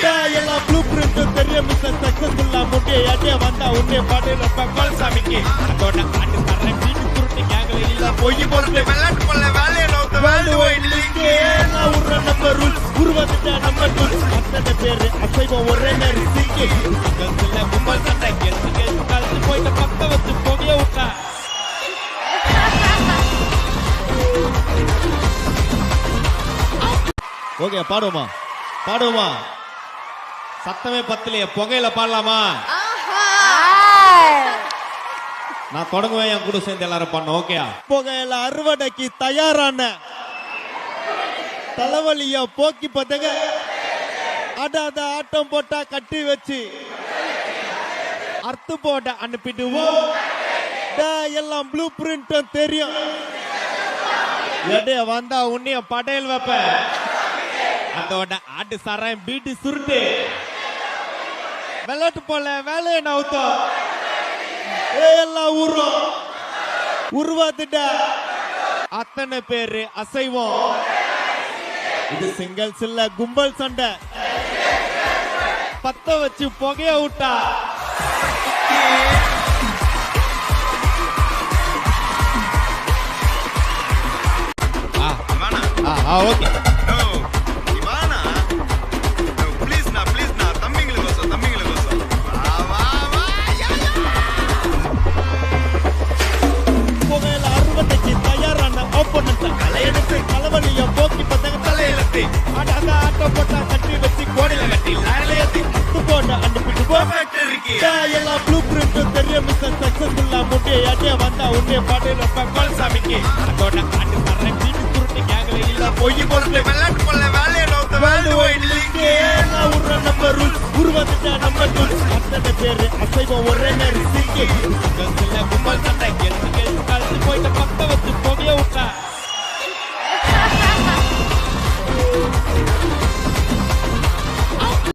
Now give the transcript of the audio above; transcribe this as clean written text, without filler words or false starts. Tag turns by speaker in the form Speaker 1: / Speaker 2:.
Speaker 1: எல்லாம் blue print பெரிய mission சக்சஸ்ஃபுல்லா முட்டையாட்டே வந்தா உன்னே பாடல பக்கால் சாமிக்கு அதோட ஆட்டு தரேன் வீட்டு சுருட்டி கேங்கல இல்ல போய் போட்டு வெள்ளாட்டு கொள்ள வேலைய நோக்க வேல்டு வைட்லிங்க நான் உற நம்ம ரூல்ஸ் உருவத்திட்ட நம்ம டூல்ஸ் அத்தனை பேரு அசைவம் ஒரே நேரி சிக்கி கல்ல கும்பல் சண்டை கெஸ்ட் கல்சி போயிட்ட பக்க வச்சு போகிய விட்டா ஓகே பாடுவோமா சத்தமே பத்தலையே புகையில பாடலாமா நான் தொடங்குவேன் என் கூட சேர்ந்து எல்லாரும் பண்ண ஓகே புகையில அறுவடைக்கு தயாரான தலைவலிய போக்கி பத்தக அடாத ஆட்டம் போட்டா கட்டி வச்சு அர்த்து போட்ட அனுப்பிடுவோம் எல்லாம் ப்ளூ பிரிண்ட் தெரியும் எடைய வந்தா உன்னைய படையல் வைப்ப அதோட ஆட்டு சாராயம் பீட்டு சுருட்டு விளையாட்டு போல வேலையை நவுத்தோம் எல்லாம் உருவாத்துட்ட அத்தனை பேரு அசைவோம் இது சிங்கிள்ஸ் இல்ல கும்பல் சண்டை பத்த வச்சு புகைய விட்டா ஓகே தலைவலிய போக்கி பத்தங்க தலையிலத்தி அடாத ஆட்டம் போட்டா கட்டி வச்சு கோடில கட்டி லாரிலேத்தி போட்ட அனுப்பிட்டு எல்லாம் ப்ளூ பிரிண்ட் பெரிய மிஷன் சக்சஸ்ஃபுல்லா முட்டையாட்டே வந்தா உன்னே பாடல பக்கால் சாமிக்கு அதோட ஆட்டு தரேன் வீட்டு சுருட்டி கேங்கல இல்ல போய் போட்டு வெள்ளாட்டு கொள்ள வேலைய நோக்க வேல்டு வைட்லிங்க நான் உற நம்ம ரூல்ஸ் உருவத்திட்ட நம்ம டூல்ஸ் அத்தனை பேரு அசைவம் ஒரே நேரி சிக்கி கல்ல கும்பல் சண்டை கெஸ்ட் கல்சி போயிட்ட பக்க வச்சு